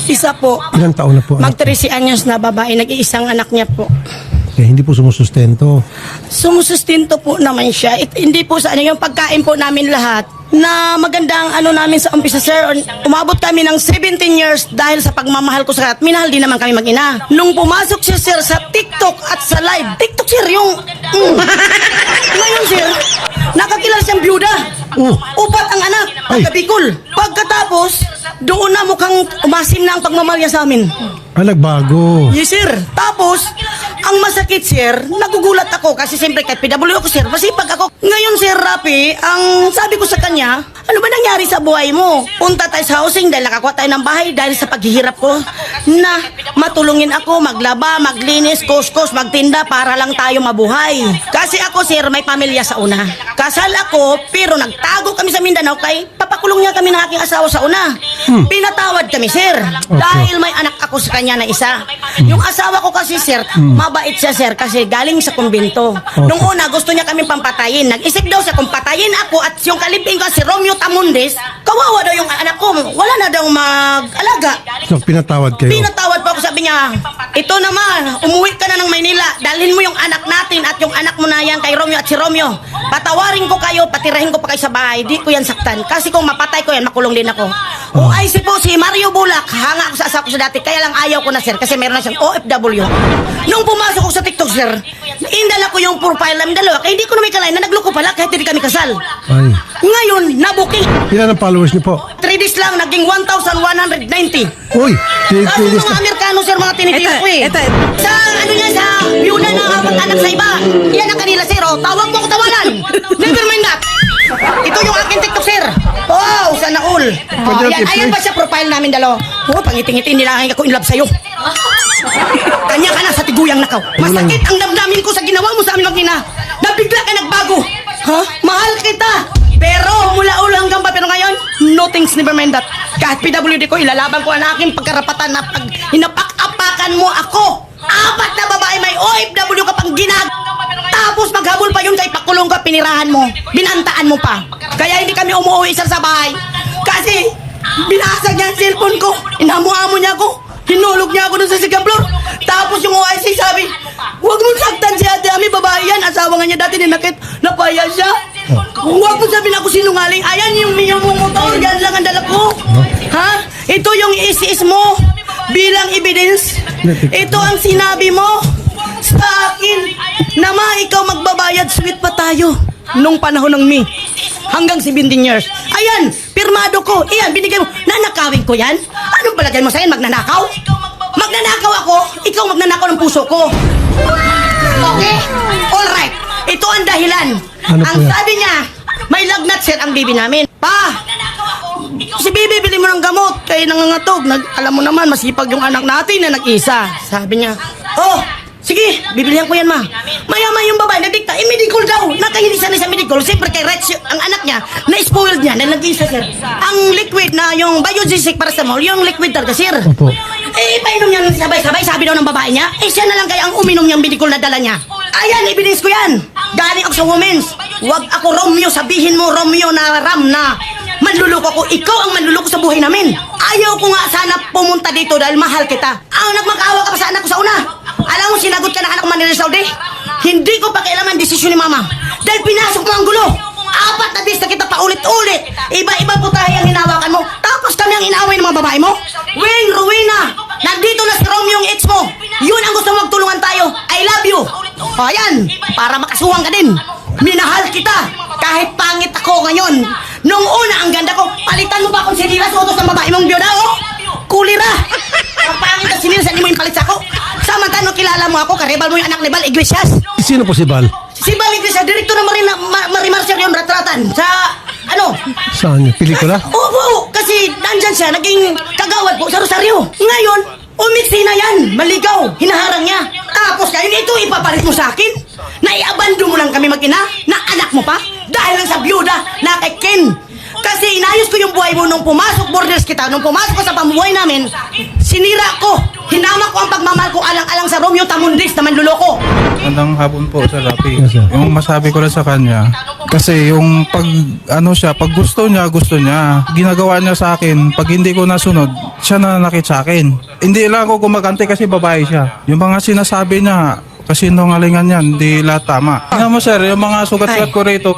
Isa po. Ilang taon na po? anak? Mag-13 anyos na babae, nag-iisang anak niya po. Eh, hindi po sumusustento. Sumusustento po naman siya. Hindi po sa ano yung pagkain po namin lahat na magandang ano namin sa umpisa, sir. Umabot kami ng 17 years dahil sa pagmamahal ko sa at minahal din naman kami mag-ina. Nung pumasok siya, sir, sa TikTok at sa live. TikTok, sir, yung... Ngayon, sir, nakakilala siyang byuda. Upat ang anak, taga Bicol. Pagkatapos, doon na mukhang umasim na ang pagmamahal niya sa amin. Nagbago. Yes, sir. Tapos, ang masakit, sir, nagugulat ako kasi siyempre kahit PW ako, sir, masipag ako. Ngayon, sir, Rapi, ang sabi ko sa kanya, ano ba nangyari sa buhay mo? Punta tayo sa housing dahil nakakuha tayo ng bahay dahil sa paghihirap ko na matulungin ako, maglaba, maglinis, kuskus, magtinda para lang tayo mabuhay. Kasi ako, sir, may pamilya sa una. Kasal ako, pero nagtago kami sa Mindanao kay papakulong niya kami ng aking asawa sa una. Pinatawad kami, sir, dahil may anak ako sa kanya na isa. Yung asawa ko kasi, sir, mabait siya, sir, kasi galing sa kumbinto. Nung una, gusto niya kami pampatayin. Nag-isip daw siya kung patayin ako at yung kalibing ko, si Romeo Tamundes, kawawa daw yung anak ko. Wala na daw mag-alaga. So, pinatawad kayo? Pinatawad po ako, sabi niya, ito naman, umuwi ka na ng Maynila, dalhin mo yung anak natin at yung anak mo na yan kay Romeo at si Romeo. Patawarin ko kayo, patirahin ko pa kayo sa bahay, di ko yan saktan. Kasi kung mapatay ko yan, makulong din ako. OIC po, si Mario Bulak, hanga ako sa asawa ko sa dati, kaya lang ayaw ko na, sir, kasi meron na siyang OFW. Nung pumasok ko sa TikTok, sir, indala ko yung profile namin dalawa, kaya hindi ko na may kalain na nagloko pala kahit hindi kami kasal. Ay. Ngayon, nabuking. Ilan ang followers niyo po? 3 days lang, naging 1,190. Uy, Kasi mga Amerikano, sir, mga tinitira ko eh. Sa ano niya, sa byuda na anak sa iba. Yan ang kanila, sir. Oh. Tawag mo ko tawanan. Never mind that. Ito yung aking TikTok, sir. Wow, sana all. Oh, ayan ba siya profile namin dalawa? Oh, pangiting-iting nila ako in love sa'yo. Kanya ka na sa tiguyang nakaw. Masakit ang damdamin ko sa ginawa mo sa amin mag-ina. Nabigla ka nagbago. Ha? Mahal kita. Pero mula ulo hanggang pa, pero ngayon, no thanks, never mind that. Kahit PWD ko, ilalaban ko ang aking pagkarapatan na pag hinapak-apakan mo ako. 4 na babae may OFW ka pang ginag. Tapos maghabol pa yun kay pakulong ka, pinirahan mo. Binantaan mo pa. Kaya hindi kami umuwi sa bahay. Kasi binasag niya ang cellphone ko. Inamu-amo niya ako. Hinulog niya ako dun sa second floor. Tapos yung OIC sabi, huwag mo saktan si Ate Ami, babae yan. Asawa nga niya dati ninakit, napaya siya. Huwag mo sabihin ako sinungaling. Ayan yung motor, yan lang ang dala ko. Ha? Ito yung is mo bilang evidence. Ito ang sinabi mo sa akin na ikaw magbabayad, sweet pa tayo. Nung panahon ng me, hanggang 17 years. Ayan, pirmado ko. Iyan, binigay mo. Nanakawin ko yan? Anong palagay mo sa akin? Magnanakaw? Magnanakaw ako, ikaw magnanakaw ng puso ko. Okay? Alright. Ito ang dahilan. Ano ang po yan? sabi niya, may lagnat, sir, ang baby namin. Pa, si baby, bili mo ng gamot. Kaya nangangatog. Alam mo naman, masipag yung anak natin na nag-isa. Sabi niya, oh, sige, bibilihan ko yan, ma. Maya-maya yung babae, nagdikta, medical daw. Nakahili sana sa medical. Siyempre kay Rex, ang anak niya, na-spoiled niya, na nag-isa, sir. Ang liquid na yung biogesic paracetamol, yung liquid talaga, sir. Opo. Eh, painom niya sabay-sabay, sabi daw ng babae niya. Eh, siya na lang kaya ang uminom niyang medical na dala niya. Ayan, evidence ko yan. Galing ako sa women's. Huwag ako Romeo, sabihin mo Romeo na Ram na manluloko ko. Ikaw ang manluloko sa buhay namin. Ayaw ko nga sana pumunta dito dahil mahal kita. Nagmakaawa ka pa sa anak ko sa una. Alam mo, sinagot ka na anak ko Manila Saudi. Hindi ko pakialaman desisyon ni mama. Dahil pinasok mo ang gulo. 4 na bis na kita paulit-ulit. Iba-iba po tayo ang hinawakan mo. Tapos kami ang inaaway ng mga babae mo. Wing, Rowena, nandito na si Romeo yung ex mo. Yun ang gusto mo magtulungan tayo. I love you. O ayan, para makasuhan ka din. Minahal kita. Kahit pangit ako ngayon. Nung una, ang ganda ko, palitan mo ba akong sinilas utos ng babae mong biyuda, oh? Kulira. Ang pangit na sinilas, hindi mo yung palit sa ako. Samantala, kilala mo ako, karibal mo yung anak ni Bal Iglesias. Sino po si Bal? Si Bal Iglesias, direktor ng Marimar Sir yung ratratan. Sa, Saan niya? Pelikula? Oo, kasi nandyan siya, naging kagawad po sa Rosario. Ngayon, umiksi na yan, maligaw, hinaharang niya. Tapos ngayon, ito ipapalit mo sa akin? Naiabando mo lang kami mag-ina, na anak mo pa? Dahil lang sa byuda, na kay Ken. Kasi inayos ko yung buhay mo nung pumasok borders kita, nung pumasok ko sa pambuhay namin, sinira ko, Hinama ko ang pagmamahal ko alang-alang sa Romeo Tamundis na manluloko. Magandang hapon po, Sir Rafi. Yes, sir. Yung masabi ko lang sa kanya, kasi yung pag gusto niya, ginagawa niya sa akin, pag hindi ko nasunod, siya nananakit sa akin. Hindi lang ako gumagante kasi babae siya. Yung mga sinasabi niya, kasi nungalingan yan, hindi lahat tama. Tingnan mo sir, yung mga sugat-sugat ko rito,